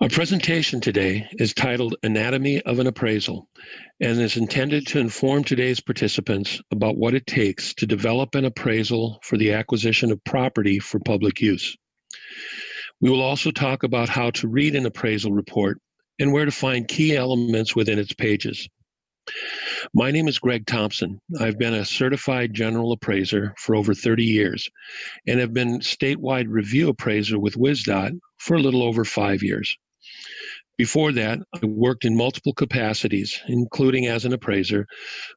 Our presentation today is titled Anatomy of an Appraisal and is intended to inform today's participants about what it takes to develop an appraisal for the acquisition of property for public use. We will also talk about how to read an appraisal report and where to find key elements within its pages. My name is Greg Thompson. I've been a certified general appraiser for over 30 years and have been statewide review appraiser with WSDOT for a little over 5 years. Before that, I worked in multiple capacities, including as an appraiser,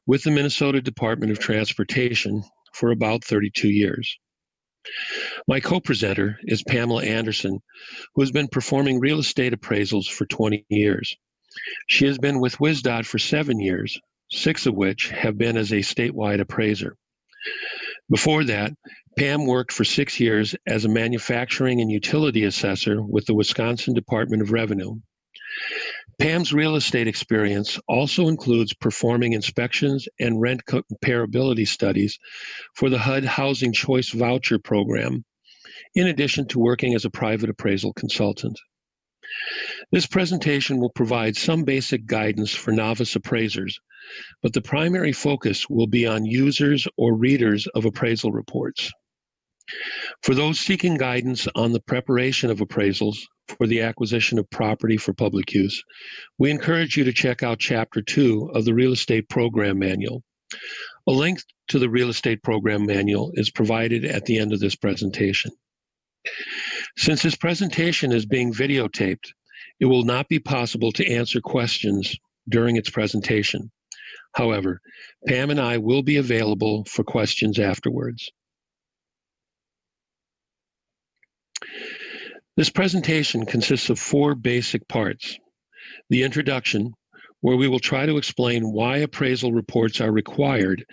with the Minnesota Department of Transportation for about 32 years. My co-presenter is Pamela Anderson, who has been performing real estate appraisals for 20 years. She has been with WSDOT for 7 years, 6 of which have been as a statewide appraiser. Before that, Pam worked for 6 years as a manufacturing and utility assessor with the Wisconsin Department of Revenue. Pam's real estate experience also includes performing inspections and rent comparability studies for the HUD Housing Choice Voucher Program, in addition to working as a private appraisal consultant. This presentation will provide some basic guidance for novice appraisers, but the primary focus will be on users or readers of appraisal reports. For those seeking guidance on the preparation of appraisals for the acquisition of property for public use, we encourage you to check out Chapter 2 of the Real Estate Program Manual. A link to the Real Estate Program Manual is provided at the end of this presentation. Since this presentation is being videotaped, it will not be possible to answer questions during its presentation. However, Pam and I will be available for questions afterwards. This presentation consists of 4 basic parts. The introduction, where we will try to explain why appraisal reports are required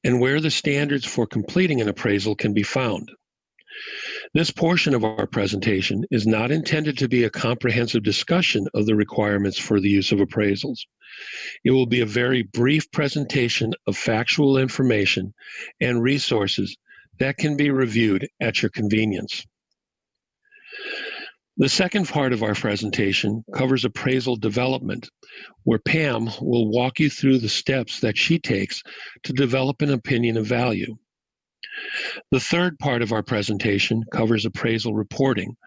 and where the standards for completing an appraisal can be found. This portion of our presentation is not intended to be a comprehensive discussion of the requirements for the use of appraisals. It will be a very brief presentation of factual information and resources that can be reviewed at your convenience. The second part of our presentation covers appraisal development, where Pam will walk you through the steps that she takes to develop an opinion of value. The third part of our presentation covers appraisal reporting,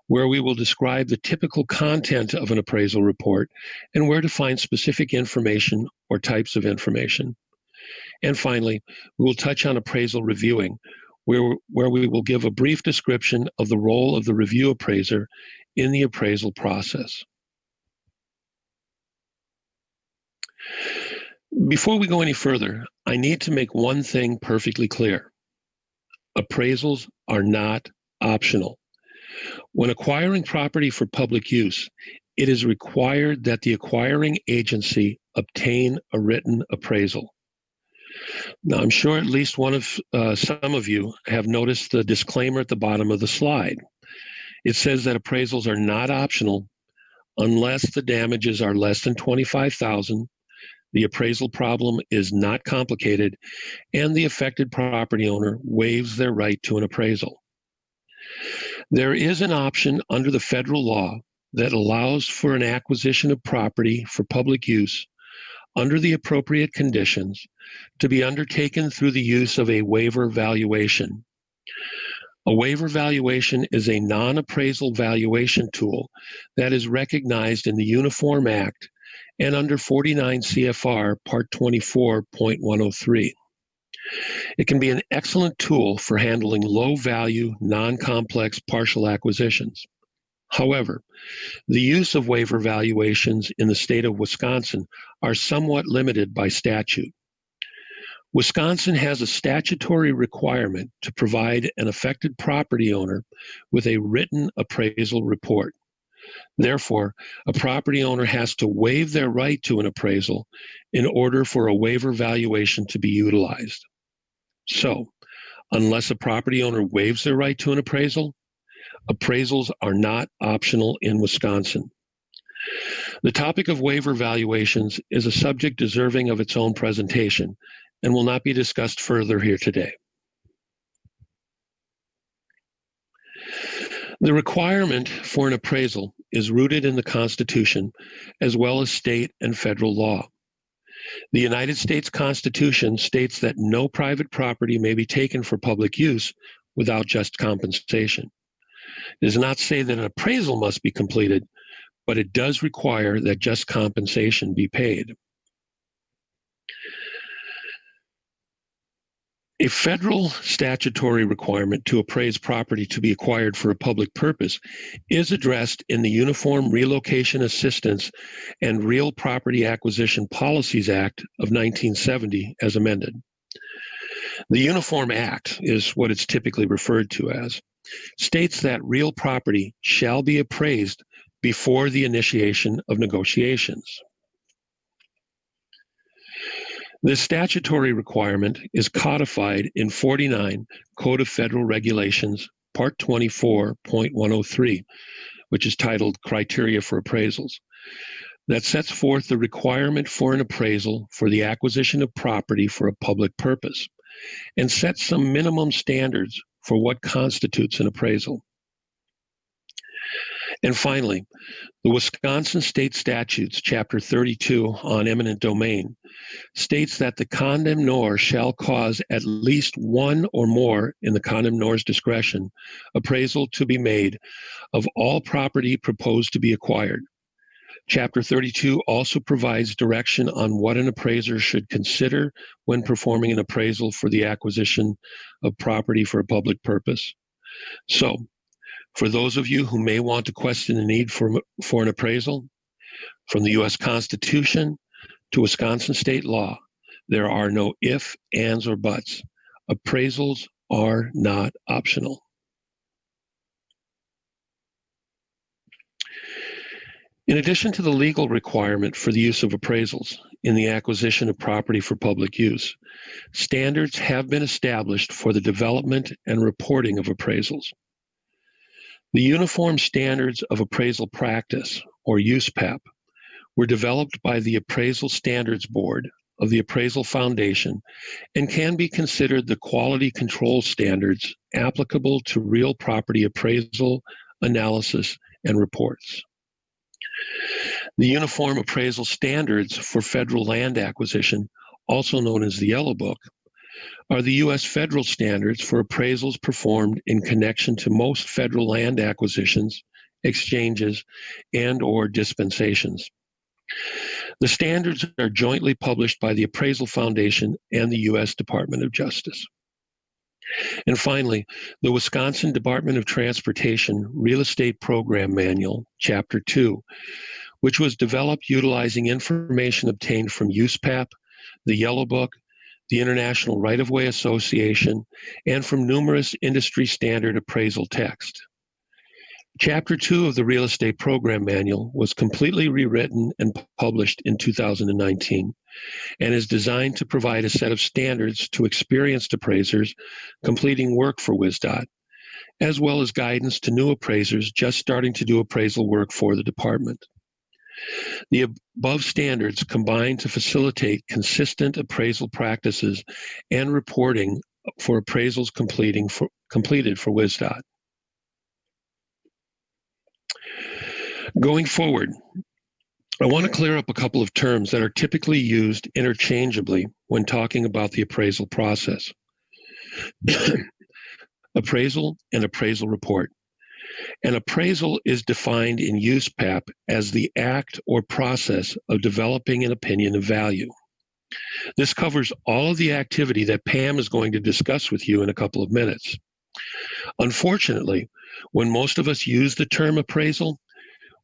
where we will describe the typical content of an appraisal report and where to find specific information or types of information. And finally, we will touch on appraisal reviewing, where we will give a brief description of the role of the review appraiser in the appraisal process. Before we go any further, I need to make one thing perfectly clear. Appraisals are not optional. When acquiring property for public use, it is required that the acquiring agency obtain a written appraisal. Now, I'm sure at least some of you have noticed the disclaimer at the bottom of the slide. It says that appraisals are not optional unless the damages are less than $25,000, the appraisal problem is not complicated, and the affected property owner waives their right to an appraisal. There is an option under the federal law that allows for an acquisition of property for public use under the appropriate conditions to be undertaken through the use of a waiver valuation. A waiver valuation is a non-appraisal valuation tool that is recognized in the Uniform Act and under 49 CFR Part 24.103. It can be an excellent tool for handling low-value, non-complex partial acquisitions. However, the use of waiver valuations in the state of Wisconsin are somewhat limited by statute. Wisconsin has a statutory requirement to provide an affected property owner with a written appraisal report. Therefore, a property owner has to waive their right to an appraisal in order for a waiver valuation to be utilized. So, unless a property owner waives their right to an appraisal, appraisals are not optional in Wisconsin. The topic of waiver valuations is a subject deserving of its own presentation and will not be discussed further here today. The requirement for an appraisal is rooted in the Constitution, as well as state and federal law. The United States Constitution states that no private property may be taken for public use without just compensation. It does not say that an appraisal must be completed, but it does require that just compensation be paid. A federal statutory requirement to appraise property to be acquired for a public purpose is addressed in the Uniform Relocation Assistance and Real Property Acquisition Policies Act of 1970 as amended. The Uniform Act is what it's typically referred to as, states that real property shall be appraised before the initiation of negotiations. This statutory requirement is codified in 49 Code of Federal Regulations, Part 24.103, which is titled Criteria for Appraisals, that sets forth the requirement for an appraisal for the acquisition of property for a public purpose, and sets some minimum standards for what constitutes an appraisal. And finally, the Wisconsin State Statutes, Chapter 32 on eminent domain, states that the condemnor shall cause at least one or more, in the condemnor's discretion, appraisal to be made of all property proposed to be acquired. Chapter 32 also provides direction on what an appraiser should consider when performing an appraisal for the acquisition of property for a public purpose. So, for those of you who may want to question the need for an appraisal, from the U.S. Constitution to Wisconsin state law, there are no ifs, ands, or buts. Appraisals are not optional. In addition to the legal requirement for the use of appraisals in the acquisition of property for public use, standards have been established for the development and reporting of appraisals. The Uniform Standards of Appraisal Practice, or USPAP, were developed by the Appraisal Standards Board of the Appraisal Foundation and can be considered the quality control standards applicable to real property appraisal, analysis, and reports. The Uniform Appraisal Standards for Federal Land Acquisition, also known as the Yellow Book, are the U.S. federal standards for appraisals performed in connection to most federal land acquisitions, exchanges, and/or dispensations. The standards are jointly published by the Appraisal Foundation and the U.S. Department of Justice. And finally, the Wisconsin Department of Transportation Real Estate Program Manual, Chapter 2, which was developed utilizing information obtained from USPAP, the Yellow Book, the International Right-of-Way Association, and from numerous industry standard appraisal text. Chapter 2 of the Real Estate Program Manual was completely rewritten and published in 2019 and is designed to provide a set of standards to experienced appraisers completing work for WisDOT, as well as guidance to new appraisers just starting to do appraisal work for the department. The above standards combine to facilitate consistent appraisal practices and reporting for appraisals completed for WisDOT. Going forward, I want to clear up a couple of terms that are typically used interchangeably when talking about the appraisal process. Appraisal and appraisal report. An appraisal is defined in USPAP as the act or process of developing an opinion of value. This covers all of the activity that Pam is going to discuss with you in a couple of minutes. Unfortunately, when most of us use the term appraisal,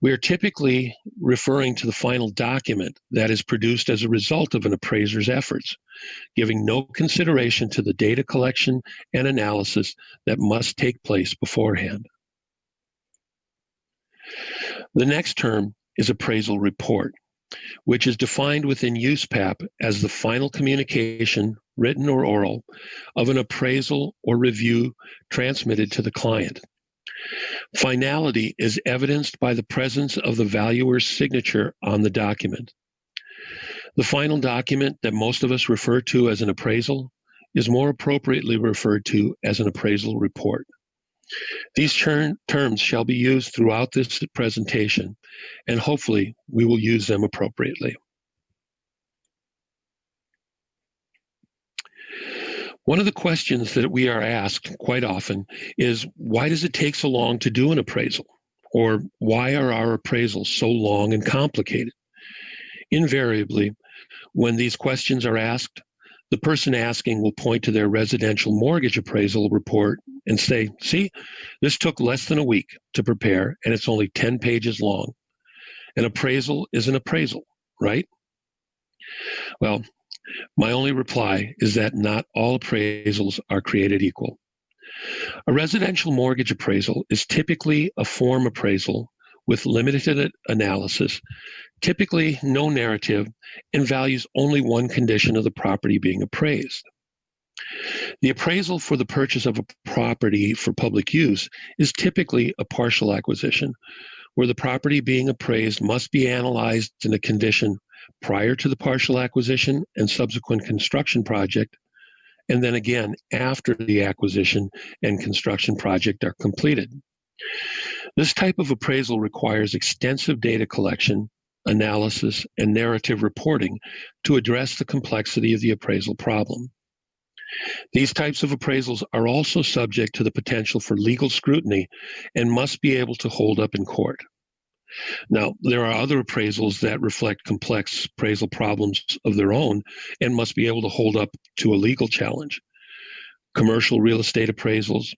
we are typically referring to the final document that is produced as a result of an appraiser's efforts, giving no consideration to the data collection and analysis that must take place beforehand. The next term is appraisal report, which is defined within USPAP as the final communication, written or oral, of an appraisal or review transmitted to the client. Finality is evidenced by the presence of the valuer's signature on the document. The final document that most of us refer to as an appraisal is more appropriately referred to as an appraisal report. These terms shall be used throughout this presentation, and hopefully we will use them appropriately. One of the questions that we are asked quite often is, why does it take so long to do an appraisal? Or why are our appraisals so long and complicated? Invariably, when these questions are asked, the person asking will point to their residential mortgage appraisal report and say, see, this took less than a week to prepare and it's only 10 pages long. An appraisal is an appraisal, right? Well, my only reply is that not all appraisals are created equal. A residential mortgage appraisal is typically a form appraisal with limited analysis, typically no narrative, and values only one condition of the property being appraised. The appraisal for the purchase of a property for public use is typically a partial acquisition, where the property being appraised must be analyzed in a condition prior to the partial acquisition and subsequent construction project, and then again after the acquisition and construction project are completed. This type of appraisal requires extensive data collection, analysis, and narrative reporting to address the complexity of the appraisal problem. These types of appraisals are also subject to the potential for legal scrutiny and must be able to hold up in court. Now, there are other appraisals that reflect complex appraisal problems of their own and must be able to hold up to a legal challenge. Commercial real estate appraisals,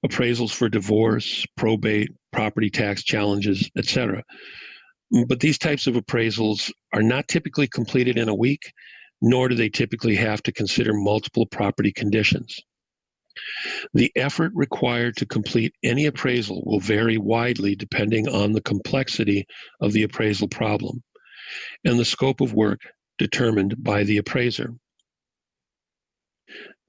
appraisals for divorce, probate, property tax challenges, etc. But these types of appraisals are not typically completed in a week, nor do they typically have to consider multiple property conditions. The effort required to complete any appraisal will vary widely depending on the complexity of the appraisal problem and the scope of work determined by the appraiser.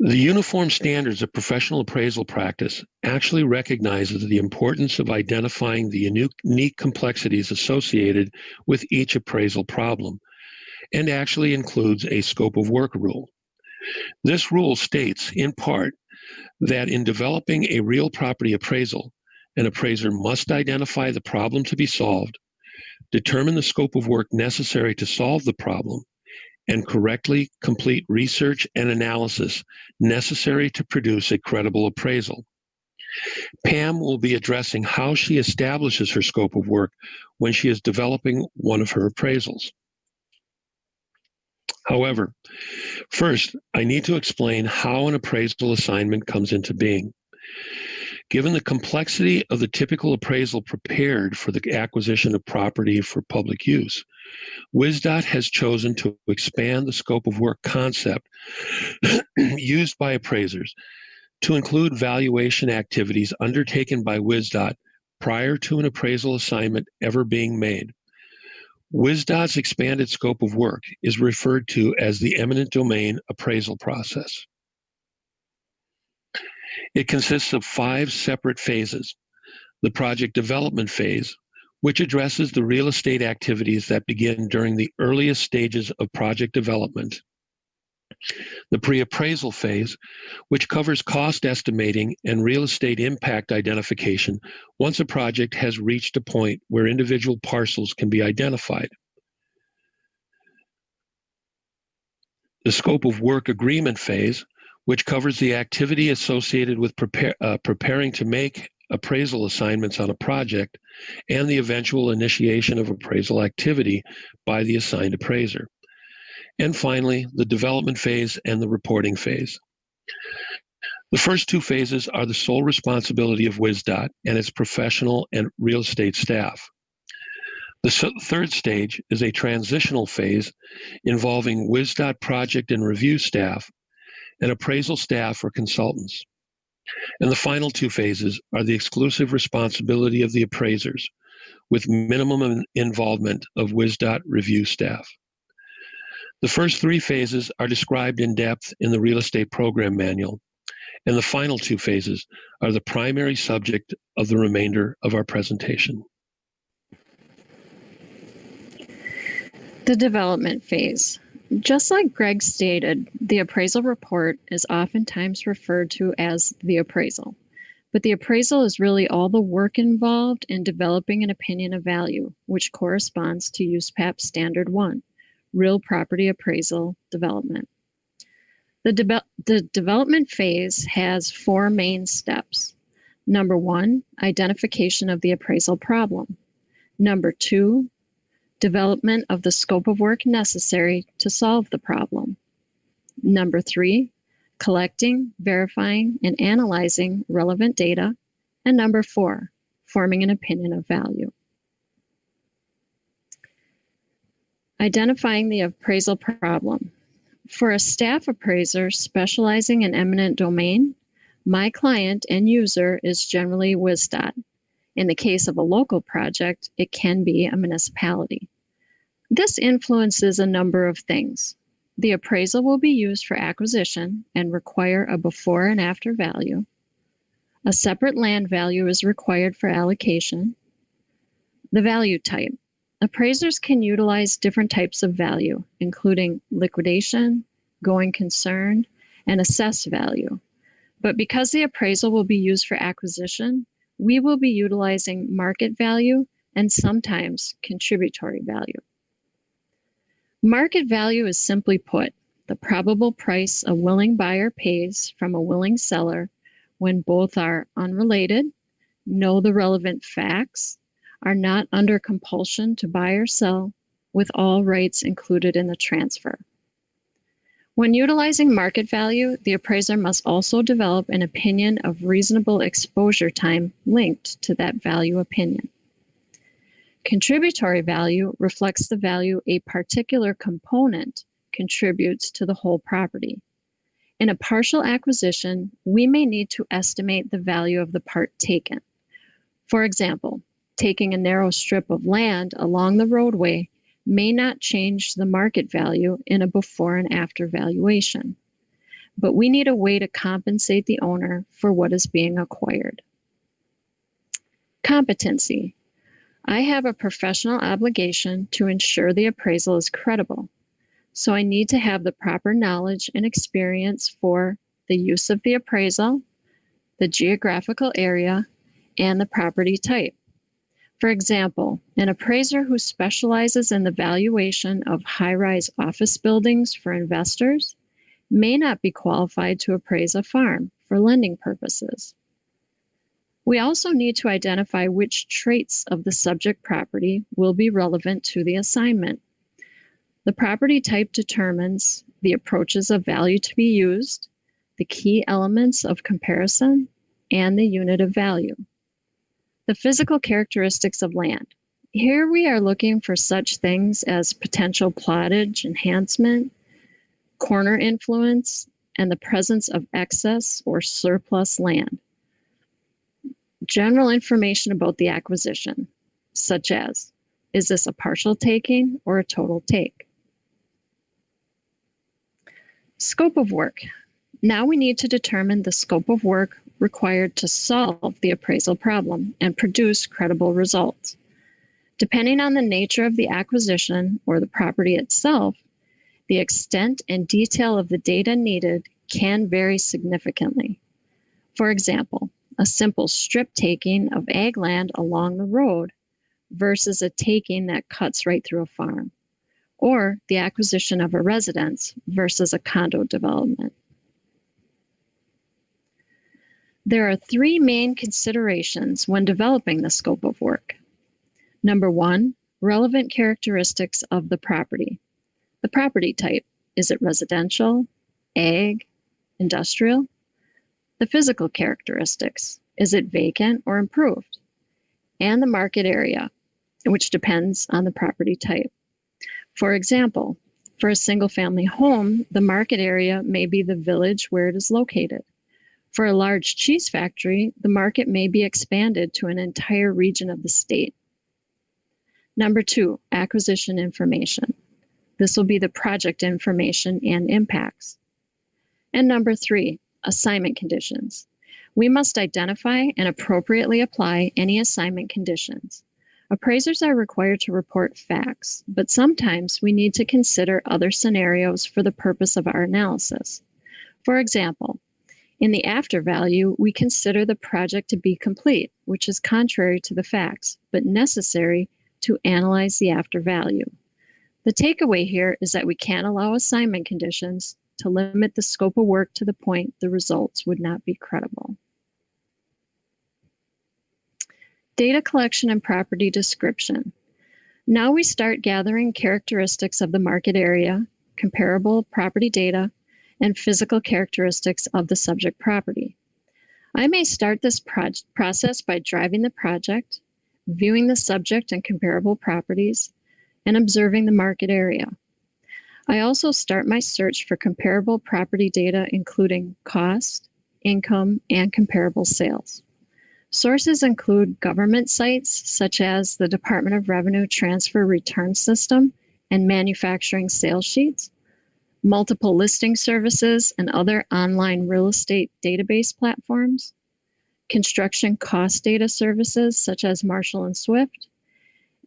The Uniform Standards of Professional Appraisal Practice actually recognizes the importance of identifying the unique complexities associated with each appraisal problem, and actually includes a scope of work rule. This rule states, in part, that in developing a real property appraisal, an appraiser must identify the problem to be solved, determine the scope of work necessary to solve the problem, and correctly complete research and analysis necessary to produce a credible appraisal. Pam will be addressing how she establishes her scope of work when she is developing one of her appraisals. However, first, I need to explain how an appraisal assignment comes into being. Given the complexity of the typical appraisal prepared for the acquisition of property for public use, WSDOT has chosen to expand the scope of work concept used by appraisers to include valuation activities undertaken by WSDOT prior to an appraisal assignment ever being made. WSDOT's expanded scope of work is referred to as the eminent domain appraisal process. It consists of 5 separate phases. The project development phase, which addresses the real estate activities that begin during the earliest stages of project development. The pre-appraisal phase, which covers cost estimating and real estate impact identification once a project has reached a point where individual parcels can be identified. The scope of work agreement phase, which covers the activity associated with preparing to make appraisal assignments on a project and the eventual initiation of appraisal activity by the assigned appraiser. And finally, the development phase and the reporting phase. The first 2 phases are the sole responsibility of WSDOT and its professional and real estate staff. The third stage is a transitional phase involving WSDOT project and review staff and appraisal staff or consultants. And the final 2 phases are the exclusive responsibility of the appraisers, with minimum involvement of WSDOT review staff. The first 3 phases are described in depth in the Real Estate Program Manual, and the final 2 phases are the primary subject of the remainder of our presentation. The development phase. Just like Greg stated, the appraisal report is oftentimes referred to as the appraisal. But the appraisal is really all the work involved in developing an opinion of value, which corresponds to USPAP Standard 1, Real Property Appraisal Development. The development phase has 4 main steps. Number 1, identification of the appraisal problem. Number 2, development of the scope of work necessary to solve the problem. Number 3, collecting, verifying, and analyzing relevant data. And number 4, forming an opinion of value. Identifying the appraisal problem. For a staff appraiser specializing in eminent domain, my client and user is generally WSDOT. In the case of a local project, it can be a municipality. This influences a number of things. The appraisal will be used for acquisition and require a before and after value. A separate land value is required for allocation. The value type. Appraisers can utilize different types of value, including liquidation, going concern, and assessed value. But because the appraisal will be used for acquisition, we will be utilizing market value and sometimes contributory value. Market value is simply put, the probable price a willing buyer pays from a willing seller when both are unrelated, know the relevant facts, are not under compulsion to buy or sell, with all rights included in the transfer. When utilizing market value, the appraiser must also develop an opinion of reasonable exposure time linked to that value opinion. Contributory value reflects the value a particular component contributes to the whole property. In a partial acquisition, we may need to estimate the value of the part taken. For example, taking a narrow strip of land along the roadway may not change the market value in a before and after valuation, but we need a way to compensate the owner for what is being acquired. Competency. I have a professional obligation to ensure the appraisal is credible, so I need to have the proper knowledge and experience for the use of the appraisal, the geographical area, and the property type. For example, an appraiser who specializes in the valuation of high-rise office buildings for investors may not be qualified to appraise a farm for lending purposes. We also need to identify which traits of the subject property will be relevant to the assignment. The property type determines the approaches of value to be used, the key elements of comparison, and the unit of value. The physical characteristics of land. Here we are looking for such things as potential plottage enhancement, corner influence, and the presence of excess or surplus land. General information about the acquisition, such as, is this a partial taking or a total take? Scope of work. Now we need to determine the scope of work required to solve the appraisal problem and produce credible results. Depending on the nature of the acquisition or the property itself, the extent and detail of the data needed can vary significantly. For example, a simple strip taking of ag land along the road versus a taking that cuts right through a farm, or the acquisition of a residence versus a condo development. There are 3 main considerations when developing the scope of work. Number 1, relevant characteristics of the property. The property type, is it residential, ag, industrial? The physical characteristics, is it vacant or improved? And the market area, which depends on the property type. For example, for a single-family home, the market area may be the village where it is located. For a large cheese factory, the market may be expanded to an entire region of the state. Number 2, acquisition information. This will be the project information and impacts. And number 3, assignment conditions. We must identify and appropriately apply any assignment conditions. Appraisers are required to report facts, but sometimes we need to consider other scenarios for the purpose of our analysis. For example, In the after value, we consider the project to be complete, which is contrary to the facts, but necessary to analyze the after value. The takeaway here is that we can't allow assignment conditions to limit the scope of work to the point the results would not be credible. Data collection and property description. Now we start gathering characteristics of the market area, comparable property data, and physical characteristics of the subject property. I may start this process by driving the project, viewing the subject and comparable properties, and observing the market area. I also start my search for comparable property data, including cost, income, and comparable sales. Sources include government sites such as the Department of Revenue Transfer Return System and manufacturing sales sheets, multiple listing services and other online real estate database platforms, construction cost data services such as Marshall and Swift,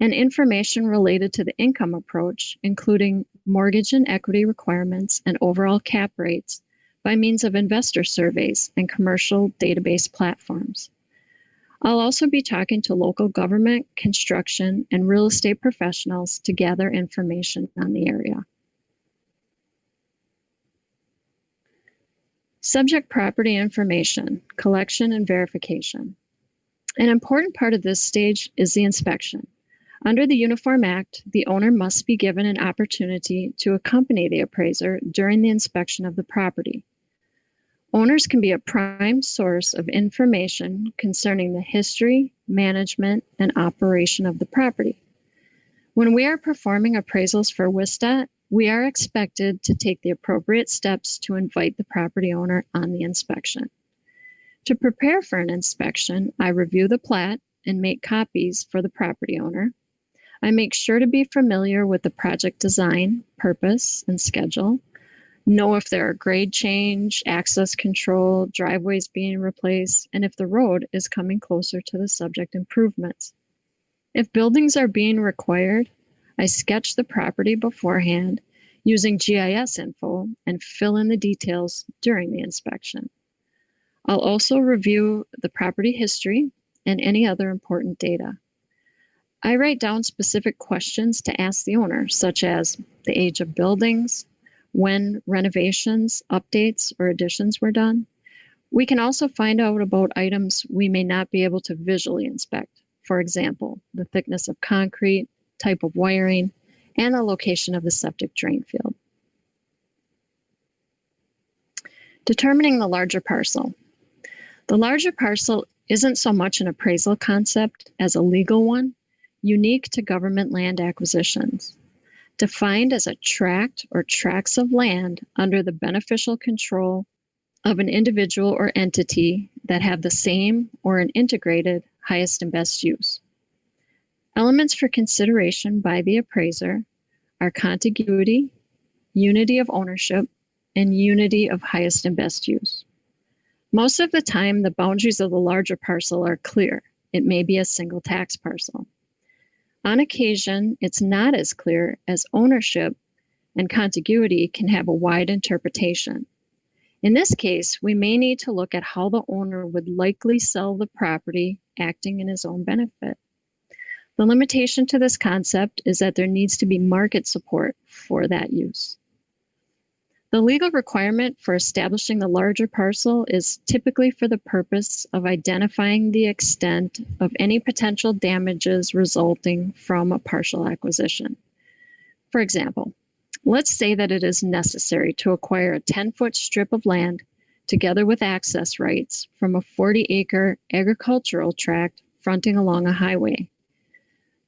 and information related to the income approach, including mortgage and equity requirements and overall cap rates by means of investor surveys and commercial database platforms. I'll also be talking to local government, construction, and real estate professionals to gather information on the area. Subject property information, collection and verification. An important part of this stage is the inspection. Under the Uniform Act, the owner must be given an opportunity to accompany the appraiser during the inspection of the property. Owners can be a prime source of information concerning the history, management, and operation of the property. When we are performing appraisals for WISDOT, we are expected to take the appropriate steps to invite the property owner on the inspection. To prepare for an inspection, I review the plat and make copies for the property owner. I make sure to be familiar with the project design, purpose, and schedule, know if there are grade change, access control, driveways being replaced, and if the road is coming closer to the subject improvements. If buildings are being required, I sketch the property beforehand using GIS info and fill in the details during the inspection. I'll also review the property history and any other important data. I write down specific questions to ask the owner, such as the age of buildings, when renovations, updates, or additions were done. We can also find out about items we may not be able to visually inspect. For example, the thickness of concrete, type of wiring, and the location of the septic drain field. Determining the larger parcel. The larger parcel isn't so much an appraisal concept as a legal one, unique to government land acquisitions. Defined as a tract or tracts of land under the beneficial control of an individual or entity that have the same or an integrated highest and best use. Elements for consideration by the appraiser are contiguity, unity of ownership, and unity of highest and best use. Most of the time, the boundaries of the larger parcel are clear. It may be a single tax parcel. On occasion, it's not as clear as ownership and contiguity can have a wide interpretation. In this case, we may need to look at how the owner would likely sell the property acting in his own benefit. The limitation to this concept is that there needs to be market support for that use. The legal requirement for establishing the larger parcel is typically for the purpose of identifying the extent of any potential damages resulting from a partial acquisition. For example, let's say that it is necessary to acquire a 10-foot strip of land together with access rights from a 40-acre agricultural tract fronting along a highway.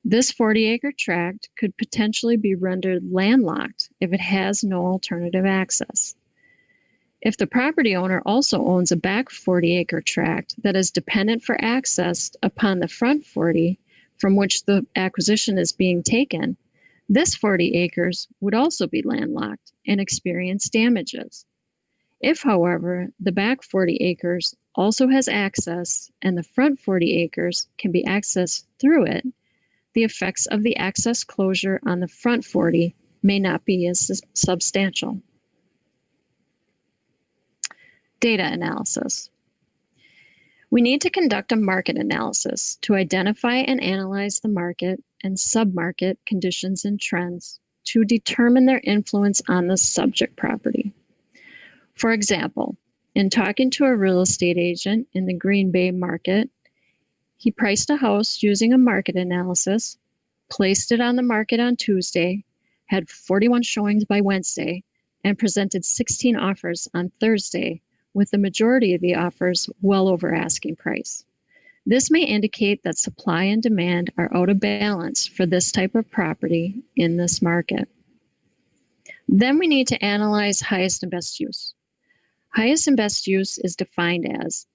This 40-acre tract could potentially be rendered landlocked if it has no alternative access. If the property owner also owns a back 40-acre tract that is dependent for access upon the front 40 from which the acquisition is being taken, this 40 acres would also be landlocked and experience damages. If, however, the back 40 acres also has access and the front 40 acres can be accessed through it, the effects of the access closure on the front 40 may not be as substantial. Data analysis. We need to conduct a market analysis to identify and analyze the market and submarket conditions and trends to determine their influence on the subject property. For example, in talking to a real estate agent in the Green Bay market, he priced a house using a market analysis, placed it on the market on Tuesday, had 41 showings by Wednesday, and presented 16 offers on Thursday, with the majority of the offers well over asking price. This may indicate that supply and demand are out of balance for this type of property in this market. Then we need to analyze highest and best use. Highest and best use is defined as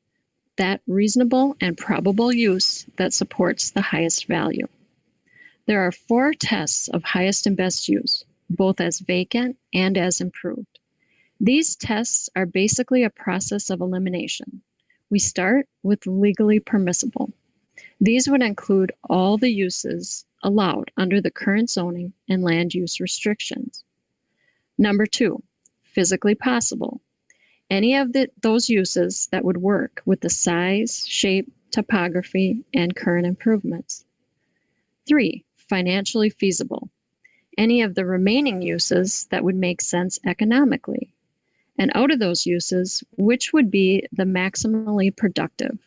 that reasonable and probable use that supports the highest value. There are 4 tests of highest and best use, both as vacant and as improved. These tests are basically a process of elimination. We start with legally permissible. These would include all the uses allowed under the current zoning and land use restrictions. Number 2, physically possible. Any of those uses that would work with the size, shape, topography, and current improvements. 3, financially feasible. Any of the remaining uses that would make sense economically. And out of those uses, which would be the maximally productive?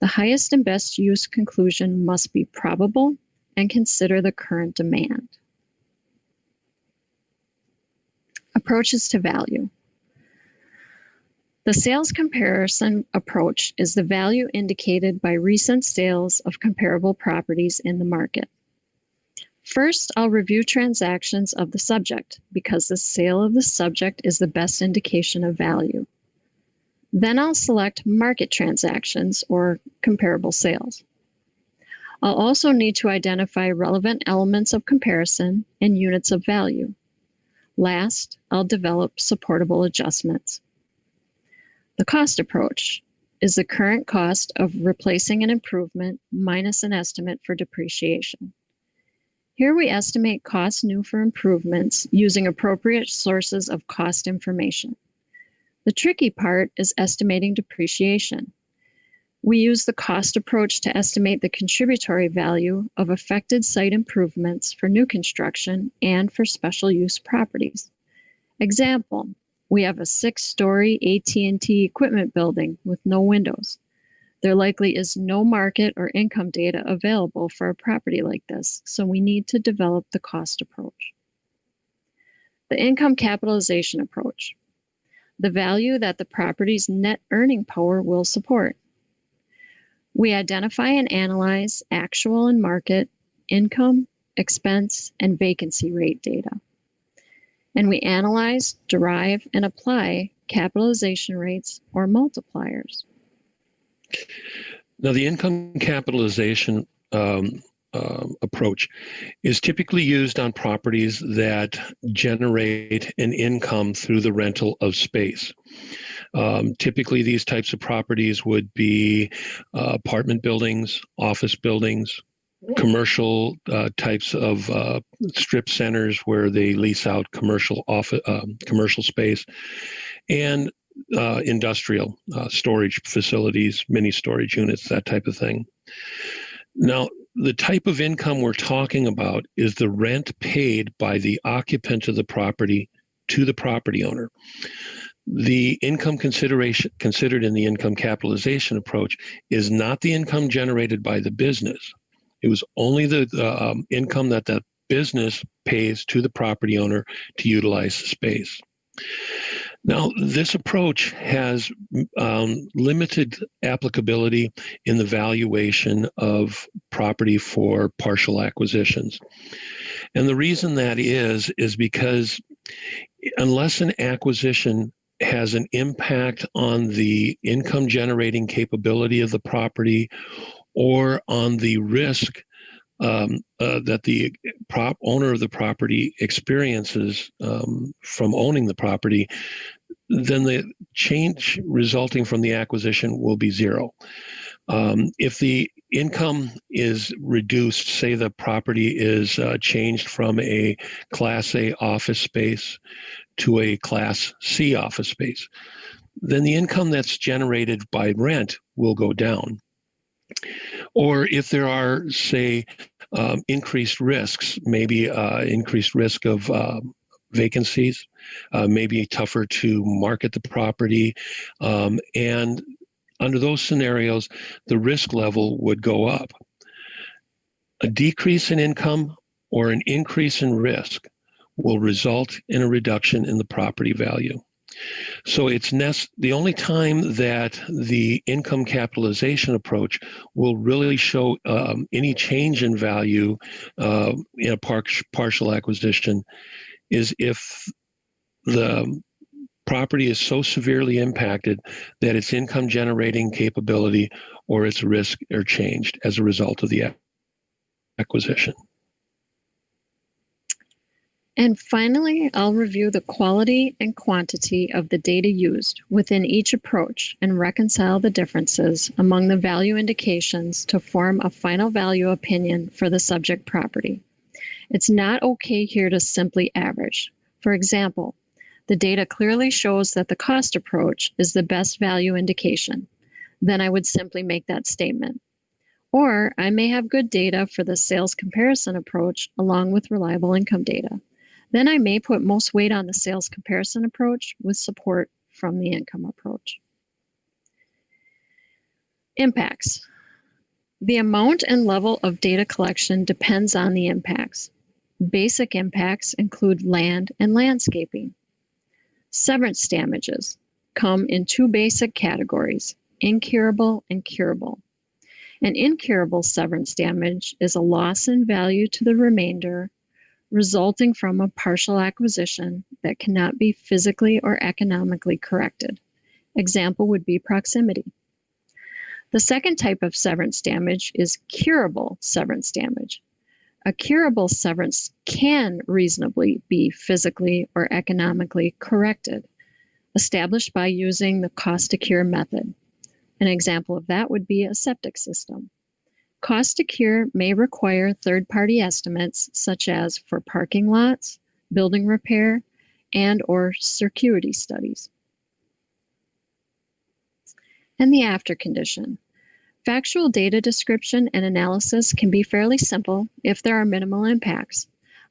The highest and best use conclusion must be probable and consider the current demand. Approaches to value. The sales comparison approach is the value indicated by recent sales of comparable properties in the market. First, I'll review transactions of the subject because the sale of the subject is the best indication of value. Then I'll select market transactions or comparable sales. I'll also need to identify relevant elements of comparison and units of value. Last, I'll develop supportable adjustments. The cost approach is the current cost of replacing an improvement minus an estimate for depreciation. Here we estimate costs new for improvements using appropriate sources of cost information. The tricky part is estimating depreciation. We use the cost approach to estimate the contributory value of affected site improvements for new construction and for special use properties. Example, we have a 6-story AT&T equipment building with no windows. There likely is no market or income data available for a property like this, so we need to develop the cost approach. The income capitalization approach. The value that the property's net earning power will support. We identify and analyze actual and market, income, expense, and vacancy rate data. And we analyze, derive, and apply capitalization rates or multipliers. Now, the income capitalization approach is typically used on properties that generate an income through the rental of space. Typically, these types of properties would be apartment buildings, office buildings, commercial types of strip centers where they lease out commercial space, and industrial storage facilities, mini storage units, that type of thing. Now, the type of income we're talking about is the rent paid by the occupant of the property to the property owner. The income consideration considered in the income capitalization approach is not the income generated by the business. It was only the income that the business pays to the property owner to utilize the space. Now, this approach has limited applicability in the valuation of property for partial acquisitions. And the reason that is because unless an acquisition has an impact on the income generating capability of the property or on the risk that the owner of the property experiences from owning the property, then the change resulting from the acquisition will be zero. If the income is reduced, say the property is changed from a Class A office space to a Class C office space, then the income that's generated by rent will go down. Or if there are, say, increased risks, maybe increased risk of vacancies, maybe tougher to market the property, and under those scenarios, the risk level would go up. A decrease in income or an increase in risk will result in a reduction in the property value. So it's the only time that the income capitalization approach will really show any change in value in a partial acquisition is if the property is so severely impacted that its income generating capability or its risk are changed as a result of the acquisition. And finally, I'll review the quality and quantity of the data used within each approach and reconcile the differences among the value indications to form a final value opinion for the subject property. It's not okay here to simply average. For example, the data clearly shows that the cost approach is the best value indication. Then I would simply make that statement. Or I may have good data for the sales comparison approach along with reliable income data. Then I may put most weight on the sales comparison approach with support from the income approach. Impacts. The amount and level of data collection depends on the impacts. Basic impacts include land and landscaping. Severance damages come in two basic categories, incurable and curable. An incurable severance damage is a loss in value to the remainder resulting from a partial acquisition that cannot be physically or economically corrected. Example would be proximity. The second type of severance damage is curable severance damage. A curable severance can reasonably be physically or economically corrected, established by using the cost to cure method. An example of that would be a septic system. Cost to cure may require third-party estimates such as for parking lots, building repair, and/or circuity studies. And the after condition. Factual data description and analysis can be fairly simple if there are minimal impacts.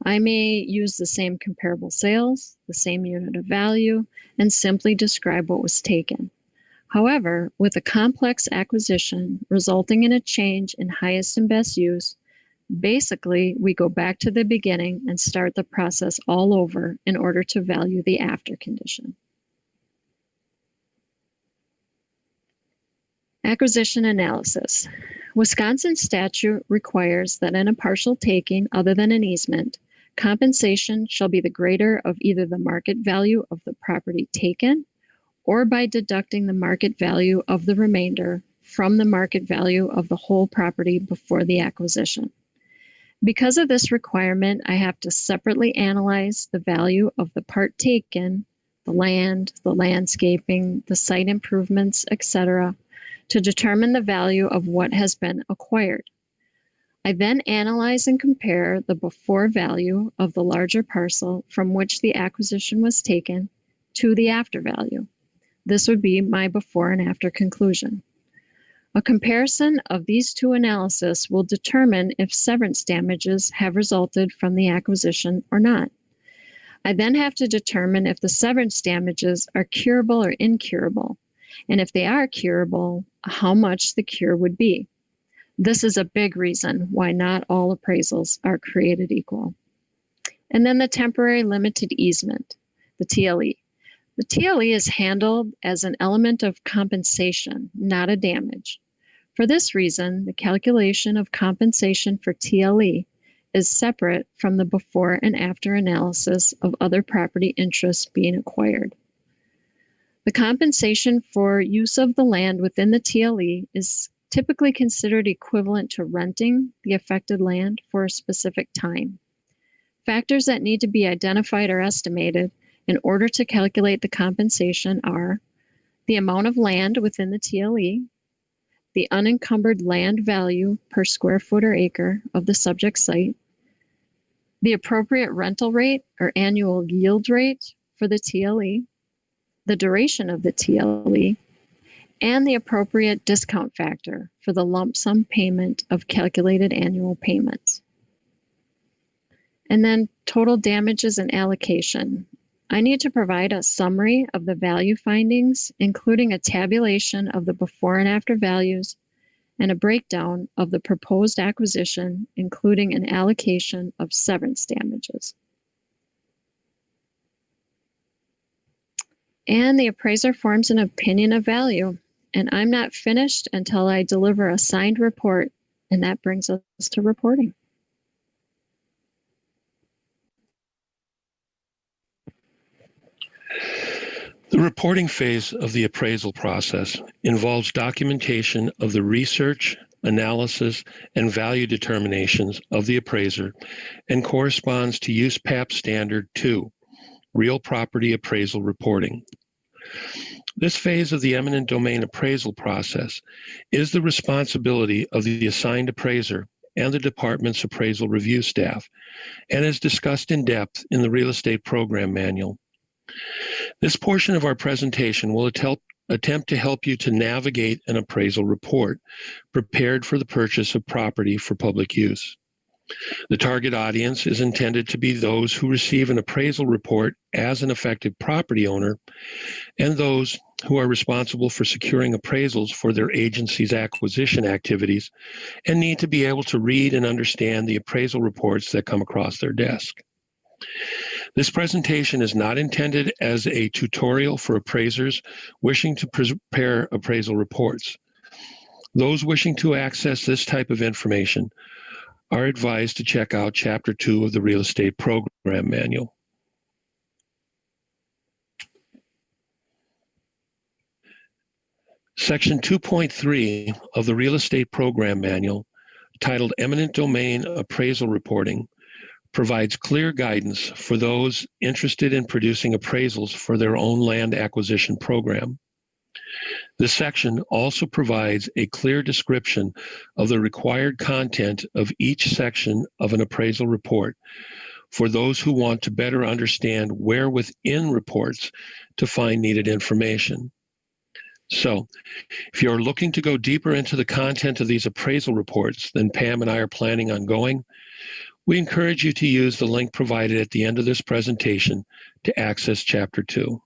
I may use the same comparable sales, the same unit of value, and simply describe what was taken. However, with a complex acquisition resulting in a change in highest and best use, basically we go back to the beginning and start the process all over in order to value the after condition. Acquisition analysis. Wisconsin statute requires that in a partial taking other than an easement, compensation shall be the greater of either the market value of the property taken or by deducting the market value of the remainder from the market value of the whole property before the acquisition. Because of this requirement, I have to separately analyze the value of the part taken, the land, the landscaping, the site improvements, etc., to determine the value of what has been acquired. I then analyze and compare the before value of the larger parcel from which the acquisition was taken to the after value. This would be my before and after conclusion. A comparison of these two analyses will determine if severance damages have resulted from the acquisition or not. I then have to determine if the severance damages are curable or incurable, and if they are curable, how much the cure would be. This is a big reason why not all appraisals are created equal. And then the temporary limited easement, the TLE. The TLE is handled as an element of compensation, not a damage. For this reason, the calculation of compensation for TLE is separate from the before and after analysis of other property interests being acquired. The compensation for use of the land within the TLE is typically considered equivalent to renting the affected land for a specific time. Factors that need to be identified or estimated in order to calculate the compensation are the amount of land within the TLE, the unencumbered land value per square foot or acre of the subject site, the appropriate rental rate or annual yield rate for the TLE, the duration of the TLE, and the appropriate discount factor for the lump sum payment of calculated annual payments. And then total damages and allocation. I need to provide a summary of the value findings, including a tabulation of the before and after values and a breakdown of the proposed acquisition, including an allocation of severance damages. And the appraiser forms an opinion of value, and I'm not finished until I deliver a signed report, and that brings us to reporting. The reporting phase of the appraisal process involves documentation of the research, analysis, and value determinations of the appraiser and corresponds to USPAP Standard 2, Real Property Appraisal Reporting. This phase of the eminent domain appraisal process is the responsibility of the assigned appraiser and the department's appraisal review staff, and is discussed in depth in the Real Estate Program Manual. This portion of our presentation will attempt to help you to navigate an appraisal report prepared for the purchase of property for public use. The target audience is intended to be those who receive an appraisal report as an effective property owner and those who are responsible for securing appraisals for their agency's acquisition activities and need to be able to read and understand the appraisal reports that come across their desk. This presentation is not intended as a tutorial for appraisers wishing to prepare appraisal reports. Those wishing to access this type of information are advised to check out Chapter 2 of the Real Estate Program Manual. Section 2.3 of the Real Estate Program Manual, titled Eminent Domain Appraisal Reporting, provides clear guidance for those interested in producing appraisals for their own land acquisition program. This section also provides a clear description of the required content of each section of an appraisal report for those who want to better understand where within reports to find needed information. So, if you're looking to go deeper into the content of these appraisal reports than Pam and I are planning on going, we encourage you to use the link provided at the end of this presentation to access Chapter 2.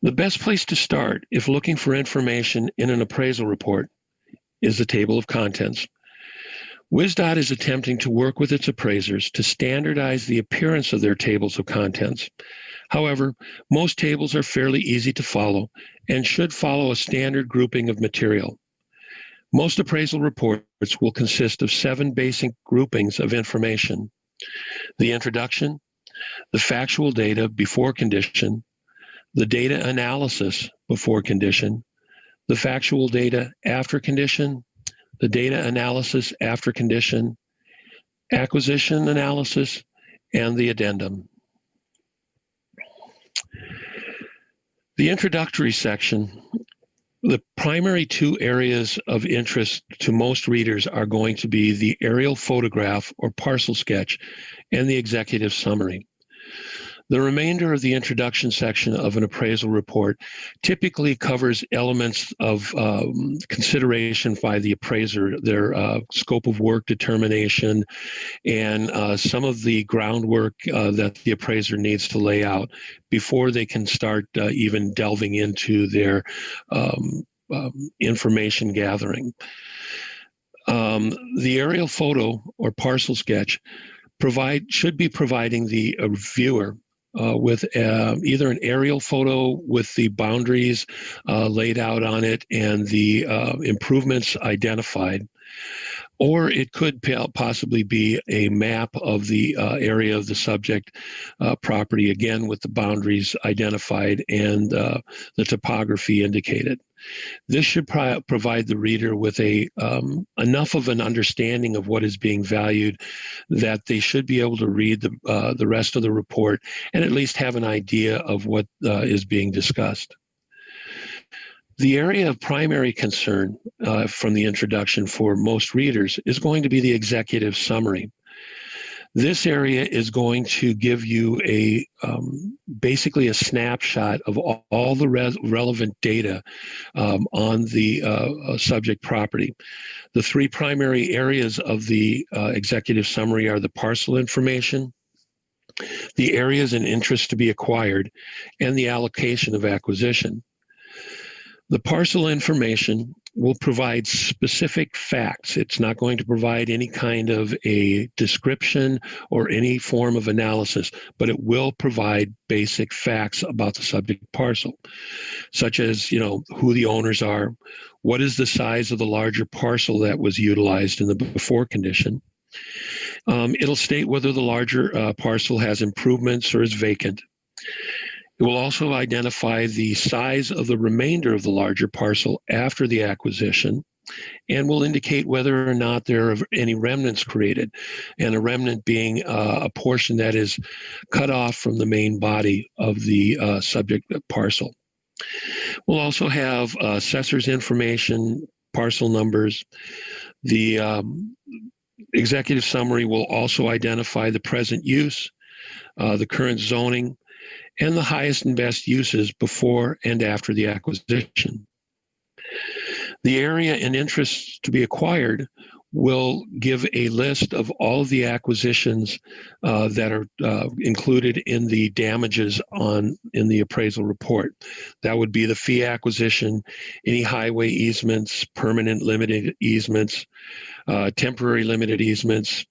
The best place to start if looking for information in an appraisal report is the table of contents. WisDOT is attempting to work with its appraisers to standardize the appearance of their tables of contents. However, most tables are fairly easy to follow and should follow a standard grouping of material. Most appraisal reports will consist of 7 basic groupings of information: the introduction, the factual data before condition, the data analysis before condition, the factual data after condition, the data analysis after condition, acquisition analysis, and the addendum. The introductory section. The primary 2 areas of interest to most readers are going to be the aerial photograph or parcel sketch and the executive summary. The remainder of the introduction section of an appraisal report typically covers elements of consideration by the appraiser, their scope of work determination, and some of the groundwork that the appraiser needs to lay out before they can start even delving into their information gathering. The aerial photo or parcel sketch should be providing the viewer with either an aerial photo with the boundaries laid out on it and the improvements identified, or it could possibly be a map of the area of the subject property, again with the boundaries identified and the topography indicated. This should provide the reader with enough of an understanding of what is being valued that they should be able to read the rest of the report and at least have an idea of what is being discussed. The area of primary concern from the introduction for most readers is going to be the executive summary. This area is going to give you a basically a snapshot of all the relevant data on the subject property. The three primary areas of the executive summary are the parcel information, the areas and interests to be acquired, and the allocation of acquisition. The parcel information will provide specific facts. It's not going to provide any kind of a description or any form of analysis, but it will provide basic facts about the subject parcel, such as, who the owners are, what is the size of the larger parcel that was utilized in the before condition. It'll state whether the larger parcel has improvements or is vacant. It will also identify the size of the remainder of the larger parcel after the acquisition, and will indicate whether or not there are any remnants created, and a remnant being a portion that is cut off from the main body of the subject parcel. We'll also have assessor's information, parcel numbers. The executive summary will also identify the present use, the current zoning, and the highest and best uses before and after the acquisition. The area and interests to be acquired will give a list of all of the acquisitions that are included in the damages in the appraisal report. That would be the fee acquisition, any highway easements, permanent limited easements, temporary limited easements,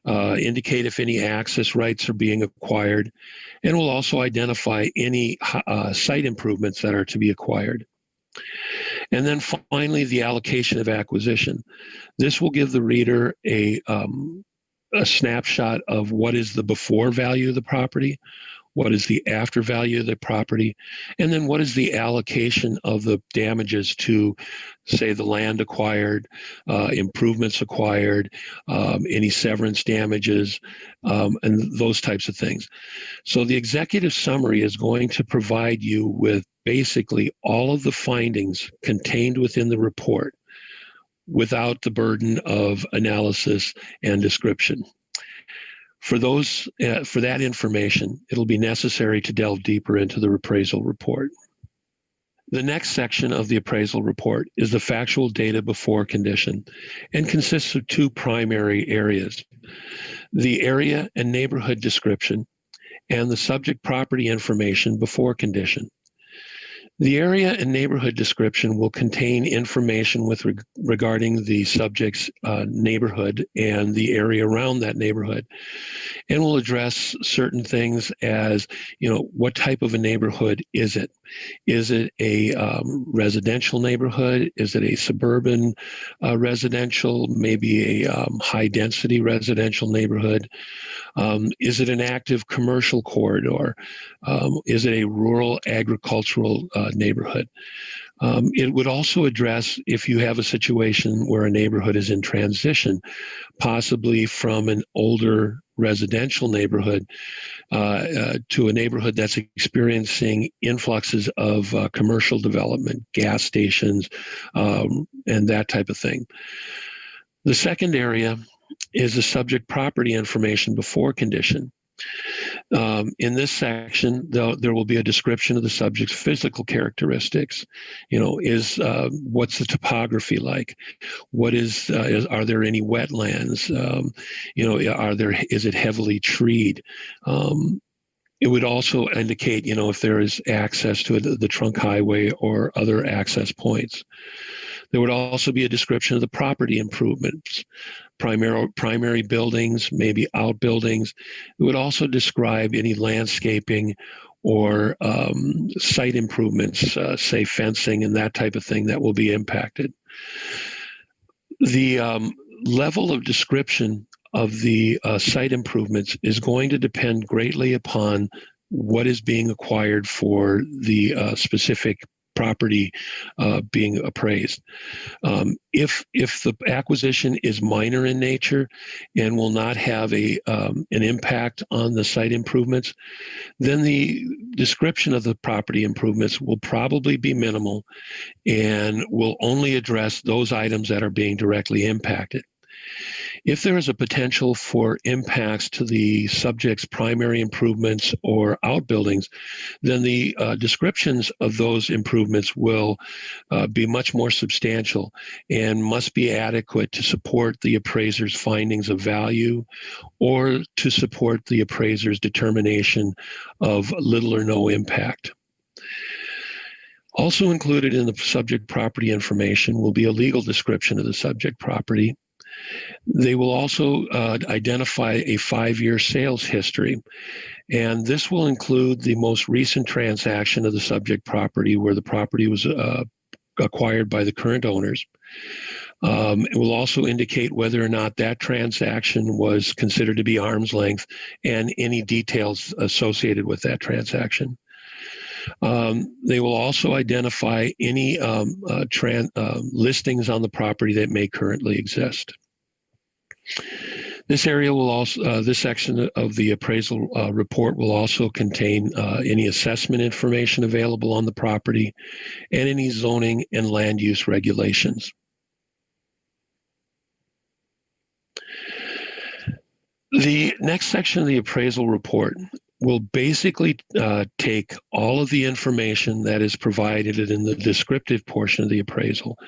indicate if any access rights are being acquired, and will also identify any site improvements that are to be acquired. And then finally, the allocation of acquisition. This will give the reader a snapshot of what is the before value of the property, what is the after value of the property, and then what is the allocation of the damages to, say, the land acquired, improvements acquired, any severance damages, and those types of things. So the executive summary is going to provide you with basically all of the findings contained within the report without the burden of analysis and description. For that information, it'll be necessary to delve deeper into the appraisal report. The next section of the appraisal report is the factual data before condition and consists of two primary areas: the area and neighborhood description and the subject property information before condition. The area and neighborhood description will contain information regarding the subject's neighborhood and the area around that neighborhood, and will address certain things as, what type of a neighborhood is it? Is it a residential neighborhood? Is it a suburban residential, maybe a high-density residential neighborhood? Is it an active commercial corridor? Is it a rural agricultural neighborhood? It would also address if you have a situation where a neighborhood is in transition, possibly from an older residential neighborhood to a neighborhood that's experiencing influxes of commercial development, gas stations, and that type of thing. The second area is the subject property information before condition. In this section, there will be a description of the subject's physical characteristics. What's the topography like? Are there any wetlands? Is it heavily treed? It would also indicate, if there is access to the trunk highway or other access points. There would also be a description of the property improvements, primary buildings, maybe outbuildings. It would also describe any landscaping or site improvements, say fencing and that type of thing that will be impacted. The level of description of the site improvements is going to depend greatly upon what is being acquired for the specific property being appraised. If the acquisition is minor in nature and will not have an impact on the site improvements, then the description of the property improvements will probably be minimal and will only address those items that are being directly impacted. If there is a potential for impacts to the subject's primary improvements or outbuildings, then the descriptions of those improvements will be much more substantial and must be adequate to support the appraiser's findings of value or to support the appraiser's determination of little or no impact. Also included in the subject property information will be a legal description of the subject property. They will also identify a 5-year sales history, and this will include the most recent transaction of the subject property where the property was acquired by the current owners. It will also indicate whether or not that transaction was considered to be arm's length and any details associated with that transaction. They will also identify any listings on the property that may currently exist. This area will also, this section of the appraisal report will also contain any assessment information available on the property and any zoning and land use regulations. The next section of the appraisal report will basically take all of the information that is provided in the descriptive portion of the appraisal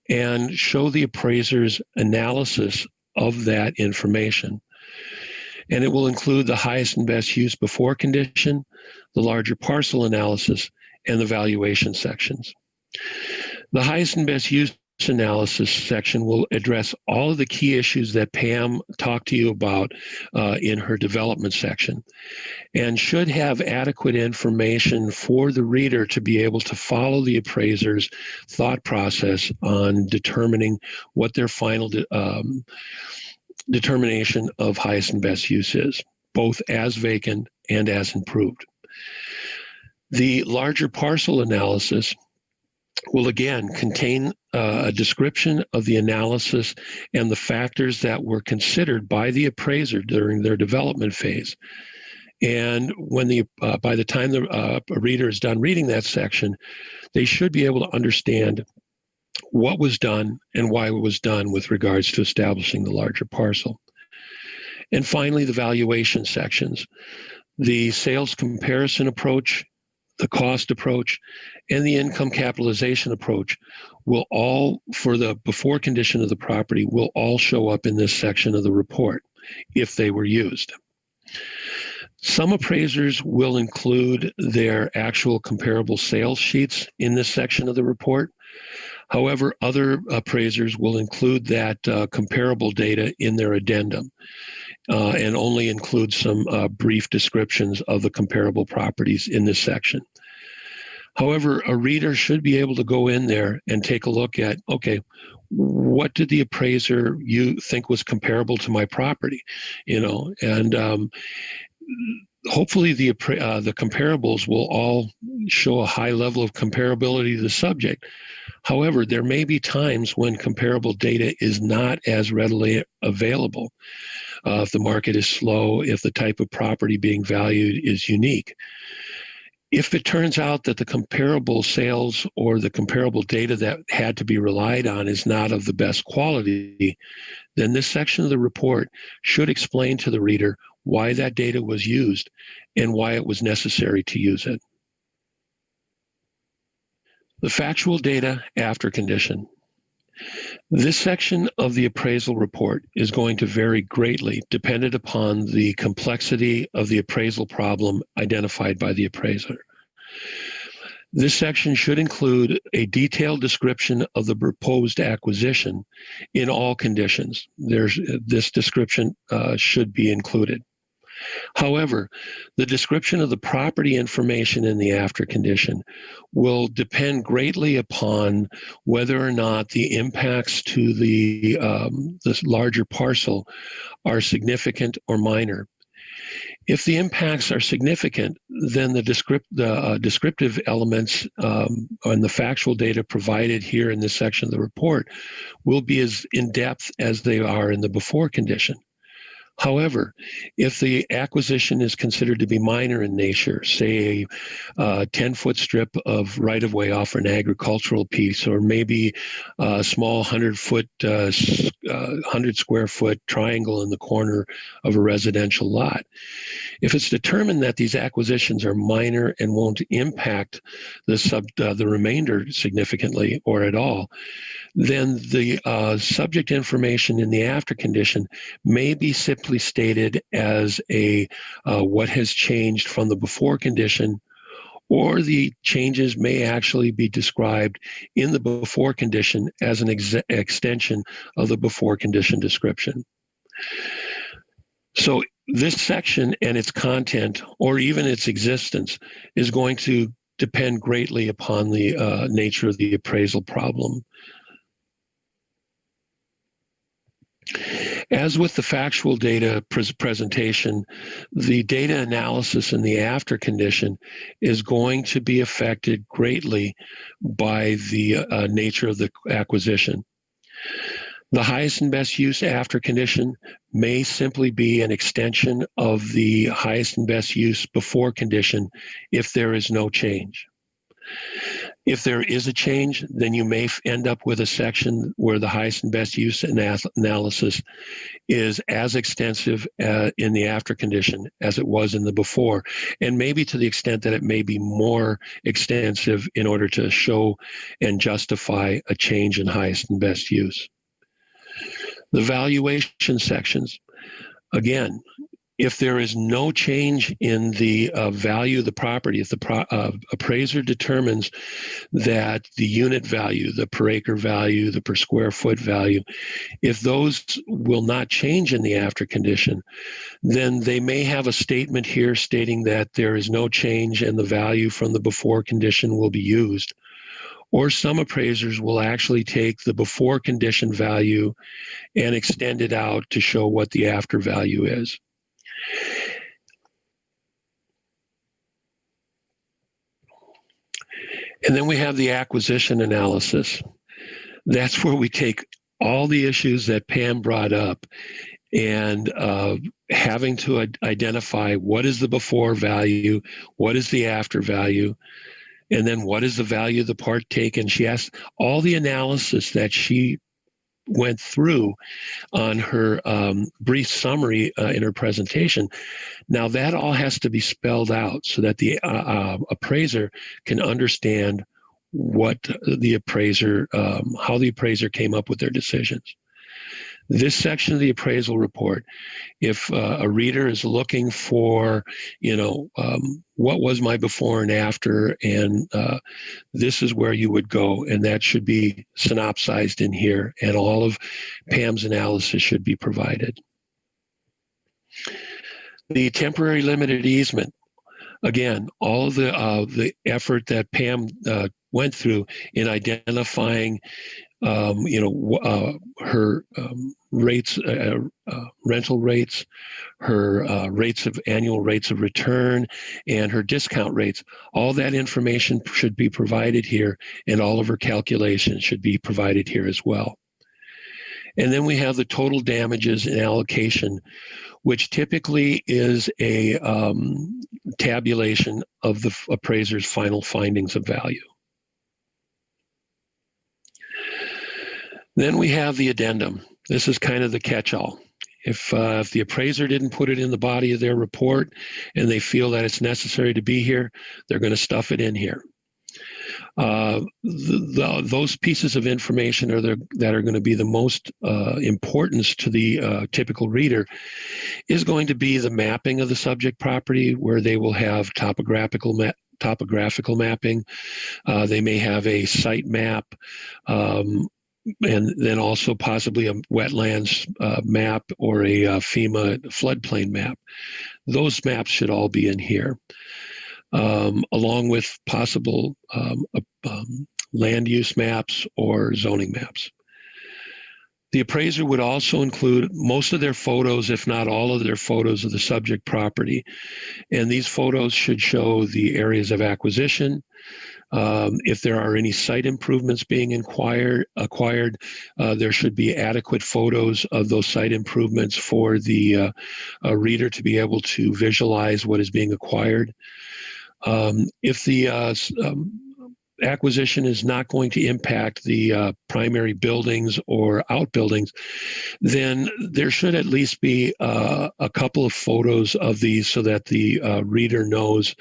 and show the appraiser's analysis of that information. And it will include the highest and best use before condition, the larger parcel analysis, and the valuation sections. The highest and best use analysis section will address all of the key issues that Pam talked to you about in her development section, and should have adequate information for the reader to be able to follow the appraiser's thought process on determining what their final determination of highest and best use is, both as vacant and as improved. The larger parcel analysis will again contain a description of the analysis and the factors that were considered by the appraiser during their development phase. And when by the time the reader is done reading that section, they should be able to understand what was done and why it was done with regards to establishing the larger parcel. And finally, the valuation sections. The sales comparison approach, the cost approach, and the income capitalization approach will all, for the before condition of the property, will all show up in this section of the report if they were used. Some appraisers will include their actual comparable sales sheets in this section of the report. However, other appraisers will include that comparable data in their addendum and only include some brief descriptions of the comparable properties in this section. However, a reader should be able to go in there and take a look at, okay, what did the appraiser you think was comparable to my property, and hopefully the comparables will all show a high level of comparability to the subject. However, there may be times when comparable data is not as readily available. If the market is slow, if the type of property being valued is unique. If it turns out that the comparable sales or the comparable data that had to be relied on is not of the best quality, then this section of the report should explain to the reader why that data was used and why it was necessary to use it. The factual data after condition. This section of the appraisal report is going to vary greatly dependent upon the complexity of the appraisal problem identified by the appraiser. This section should include a detailed description of the proposed acquisition in all conditions. This description should be included. However, the description of the property information in the after condition will depend greatly upon whether or not the impacts to this larger parcel are significant or minor. If the impacts are significant, then the descriptive elements and the factual data provided here in this section of the report will be as in-depth as they are in the before condition. However, if the acquisition is considered to be minor in nature, say a 10-foot strip of right-of-way off an agricultural piece, or maybe a small 100-square-foot triangle in the corner of a residential lot, if it's determined that these acquisitions are minor and won't impact the remainder significantly or at all, then the subject information in the after condition may be simply stated as a what has changed from the before condition, or the changes may actually be described in the before condition as an extension of the before condition description. So this section and its content, or even its existence, is going to depend greatly upon the nature of the appraisal problem. As with the factual data presentation, the data analysis in the after condition is going to be affected greatly by the nature of the acquisition. The highest and best use after condition may simply be an extension of the highest and best use before condition if there is no change. If there is a change, then you may end up with a section where the highest and best use analysis is as extensive in the after condition as it was in the before, and maybe to the extent that it may be more extensive in order to show and justify a change in highest and best use. The valuation sections, again, if there is no change in the value of the property, if the appraiser determines that the unit value, the per acre value, the per square foot value, if those will not change in the after condition, then they may have a statement here stating that there is no change and the value from the before condition will be used. Or some appraisers will actually take the before condition value and extend it out to show what the after value is. And then we have the acquisition analysis. That's where we take all the issues that Pam brought up and having to identify what is the before value, what is the after value, and then what is the value of the part taken. She asked all the analysis that she went through on her brief summary in her presentation. Now that all has to be spelled out so that the appraiser can understand what the appraiser, how the appraiser came up with their decisions. This section of the appraisal report, if a reader is looking for, what was my before and after, and this is where you would go, and that should be synopsized in here, and all of Pam's analysis should be provided. The temporary limited easement, again, all of the effort that Pam went through in identifying her rates, rental rates, her annual rates of return, and her discount rates. All that information should be provided here, and all of her calculations should be provided here as well. And then we have the total damages and allocation, which typically is a tabulation of the appraiser's final findings of value. Then we have the addendum. This is kind of the catch-all. If the appraiser didn't put it in the body of their report and they feel that it's necessary to be here, they're going to stuff it in here. Those pieces of information that are going to be the most importance to the typical reader is going to be the mapping of the subject property, where they will have topographical mapping. They may have a site map, and then also possibly a wetlands map or a FEMA floodplain map. Those maps should all be in here, along with possible land use maps or zoning maps. The appraiser would also include most of their photos, if not all of their photos, of the subject property. And these photos should show the areas of acquisition, If there are any site improvements being acquired, there should be adequate photos of those site improvements for the reader to be able to visualize what is being acquired. If the acquisition is not going to impact the primary buildings or outbuildings, then there should at least be a couple of photos of these so that the reader knows,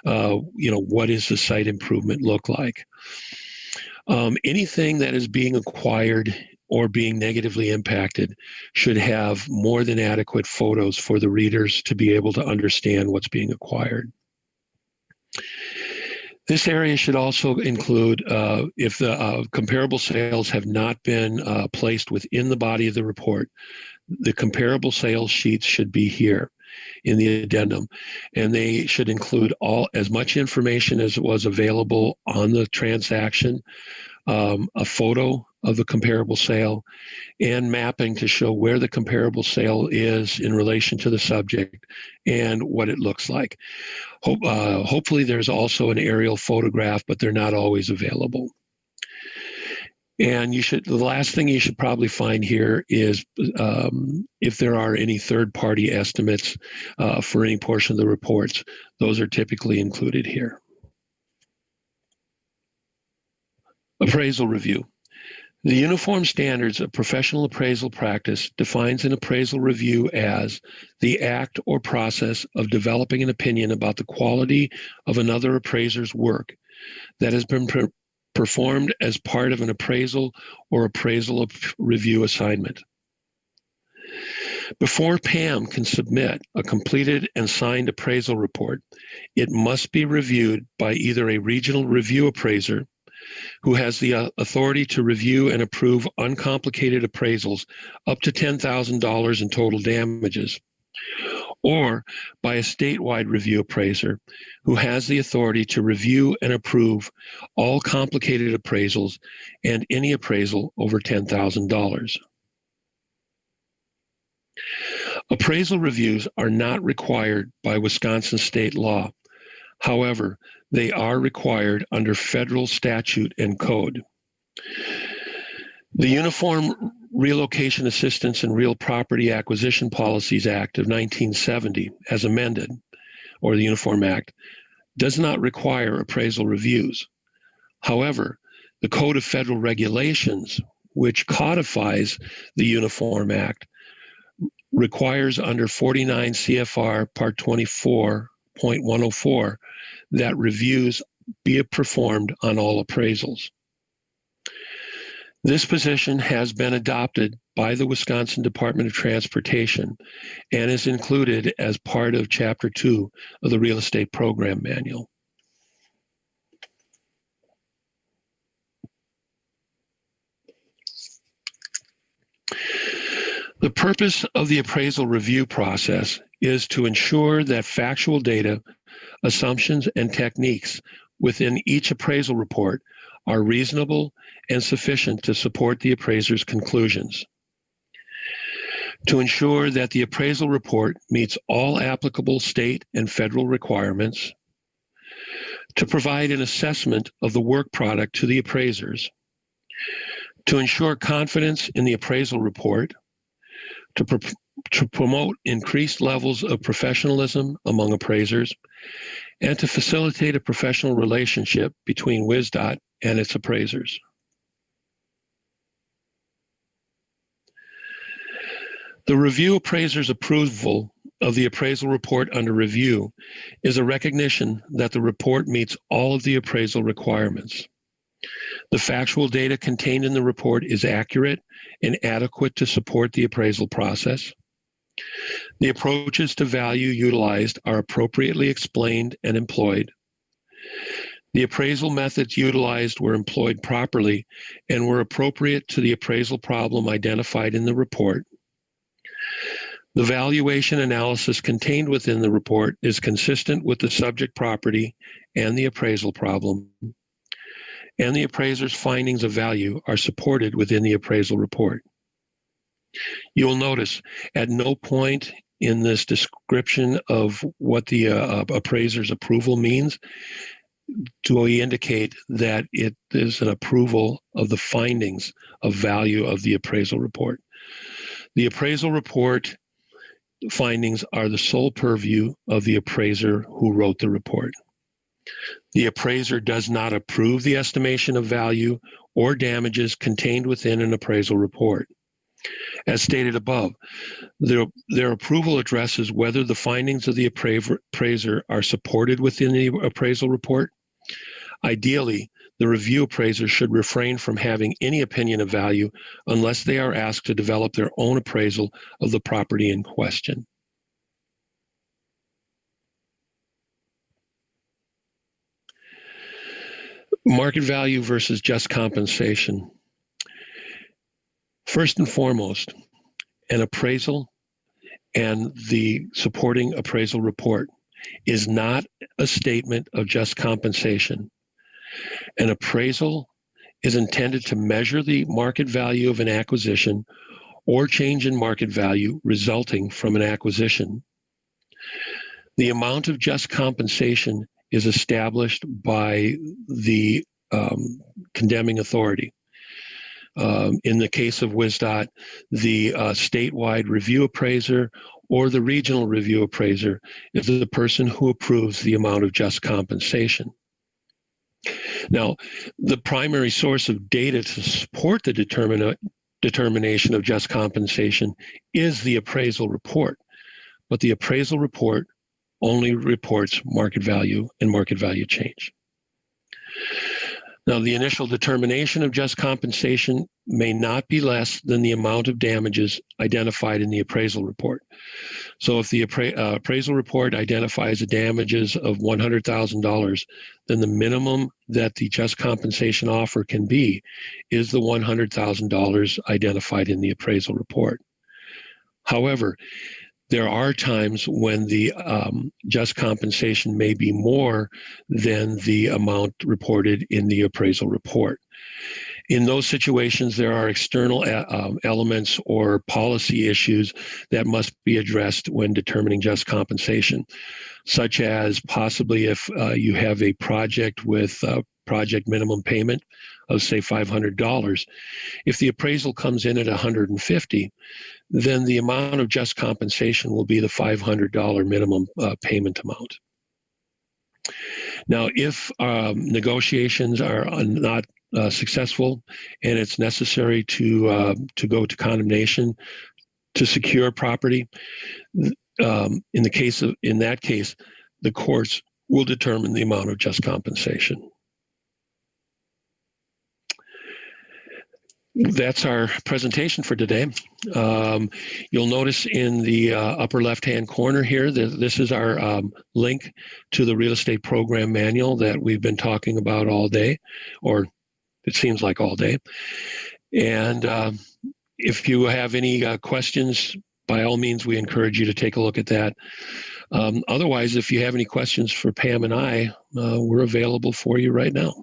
what does the site improvement look like. Anything that is being acquired or being negatively impacted should have more than adequate photos for the readers to be able to understand what's being acquired. This area should also include if the comparable sales have not been placed within the body of the report, the comparable sales sheets should be here in the addendum, and they should include as much information as was available on the transaction, a photo of the comparable sale, and mapping to show where the comparable sale is in relation to the subject and what it looks like. Hopefully there's also an aerial photograph, but they're not always available. And the last thing you should probably find here is if there are any third-party estimates for any portion of the reports. Those are typically included here. Appraisal review. The Uniform Standards of Professional Appraisal Practice defines an appraisal review as the act or process of developing an opinion about the quality of another appraiser's work that has been performed as part of an appraisal or appraisal review assignment. Before Pam can submit a completed and signed appraisal report, it must be reviewed by either a regional review appraiser who has the authority to review and approve uncomplicated appraisals up to $10,000 in total damages, or by a statewide review appraiser who has the authority to review and approve all complicated appraisals and any appraisal over $10,000. Appraisal reviews are not required by Wisconsin state law. However, they are required under federal statute and code. The Uniform Relocation Assistance and Real Property Acquisition Policies Act of 1970, as amended, or the Uniform Act, does not require appraisal reviews. However, the Code of Federal Regulations, which codifies the Uniform Act, requires under 49 CFR Part 24.104 that reviews be performed on all appraisals. This position has been adopted by the Wisconsin Department of Transportation and is included as part of Chapter 2 of the Real Estate Program Manual. The purpose of the appraisal review process is to ensure that factual data, assumptions, and techniques within each appraisal report are reasonable and sufficient to support the appraiser's conclusions. To ensure that the appraisal report meets all applicable state and federal requirements, to provide an assessment of the work product to the appraisers, to ensure confidence in the appraisal report, to promote increased levels of professionalism among appraisers, and to facilitate a professional relationship between WisDOT and its appraisers. The review appraiser's approval of the appraisal report under review is a recognition that the report meets all of the appraisal requirements. The factual data contained in the report is accurate and adequate to support the appraisal process. The approaches to value utilized are appropriately explained and employed. The appraisal methods utilized were employed properly and were appropriate to the appraisal problem identified in the report. The valuation analysis contained within the report is consistent with the subject property and the appraisal problem, and the appraiser's findings of value are supported within the appraisal report. You will notice at no point in this description of what the appraiser's approval means do we indicate that it is an approval of the findings of value of the appraisal report. The appraisal report findings are the sole purview of the appraiser who wrote the report. The appraiser does not approve the estimation of value or damages contained within an appraisal report. As stated above, their approval addresses whether the findings of the appraiser are supported within the appraisal report. Ideally, the review appraiser should refrain from having any opinion of value unless they are asked to develop their own appraisal of the property in question. Market value versus just compensation. First and foremost, an appraisal and the supporting appraisal report is not a statement of just compensation. An appraisal is intended to measure the market value of an acquisition or change in market value resulting from an acquisition. The amount of just compensation is established by the condemning authority. In the case of WSDOT, the statewide review appraiser or the regional review appraiser is the person who approves the amount of just compensation. Now, the primary source of data to support the determination of just compensation is the appraisal report, but the appraisal report only reports market value and market value change. Now, the initial determination of just compensation may not be less than the amount of damages identified in the appraisal report. So if the appraisal report identifies the damages of $100,000, then the minimum that the just compensation offer can be is the $100,000 identified in the appraisal report. However, there are times when the just compensation may be more than the amount reported in the appraisal report. In those situations, there are external elements or policy issues that must be addressed when determining just compensation, such as possibly if you have a project with project minimum payment of, say, $500. If the appraisal comes in at $150, then the amount of just compensation will be the $500 minimum payment amount. Now, if negotiations are not successful and it's necessary to go to condemnation to secure property, in that case, the courts will determine the amount of just compensation. That's our presentation for today. You'll notice in the upper left-hand corner here that this is our link to the real estate program manual that we've been talking about all day, or it seems like all day. And if you have any questions, by all means, we encourage you to take a look at that. Otherwise, if you have any questions for Pam and I, we're available for you right now.